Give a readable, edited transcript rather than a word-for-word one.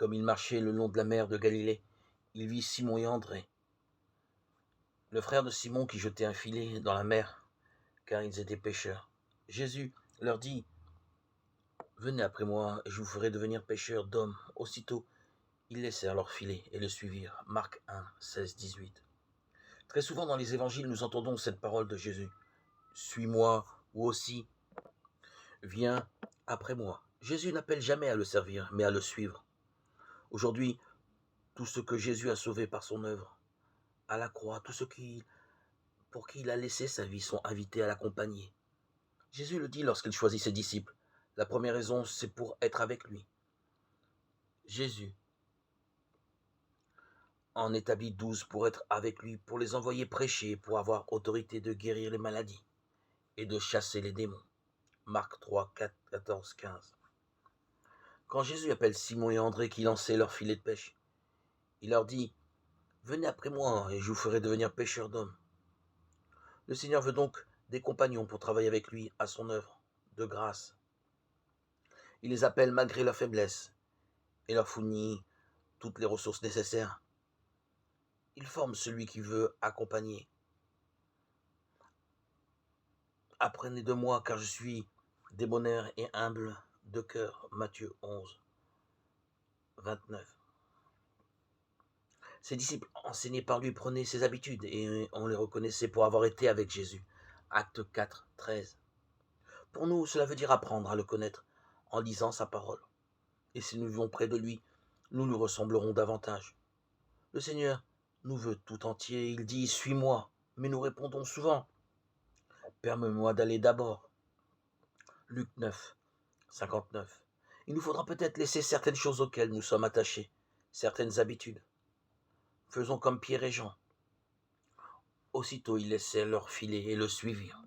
Comme il marchait le long de la mer de Galilée, il vit Simon et André, le frère de Simon qui jetait un filet dans la mer, car ils étaient pêcheurs. Jésus leur dit, « Venez après moi, et je vous ferai devenir pêcheurs d'hommes. » Aussitôt, ils laissèrent leur filet et le suivirent. Marc 1, 16, 18. Très souvent dans les évangiles, nous entendons cette parole de Jésus. « Suis-moi » ou aussi « Viens après moi ». Jésus n'appelle jamais à le servir, mais à le suivre. Aujourd'hui, tout ce que Jésus a sauvé par son œuvre, à la croix, tous ceux pour qui il a laissé sa vie sont invités à l'accompagner. Jésus le dit lorsqu'il choisit ses disciples. La première raison, c'est pour être avec lui. Jésus en établit 12 pour être avec lui, pour les envoyer prêcher, pour avoir autorité de guérir les maladies et de chasser les démons. Marc 3, 4, 14, 15. Quand Jésus appelle Simon et André qui lançaient leur filet de pêche, il leur dit « Venez après moi et je vous ferai devenir pêcheurs d'hommes ». Le Seigneur veut donc des compagnons pour travailler avec lui à son œuvre de grâce. Il les appelle malgré leur faiblesse et leur fournit toutes les ressources nécessaires. Il forme celui qui veut accompagner. Apprenez de moi car je suis débonnaire et humble de cœur. Matthieu 11, 29. Ses disciples enseignés par lui prenaient ses habitudes et on les reconnaissait pour avoir été avec Jésus. Acte 4, 13. Pour nous, cela veut dire apprendre à le connaître en lisant sa parole. Et si nous vivons près de lui, nous lui ressemblerons davantage. Le Seigneur nous veut tout entier. Il dit « Suis-moi », mais nous répondons souvent « Permets-moi d'aller d'abord ». Luc 9, 59. Il nous faudra peut-être laisser certaines choses auxquelles nous sommes attachés, certaines habitudes. Faisons comme Pierre et Jean. Aussitôt, ils laissèrent leur filet et le suivirent.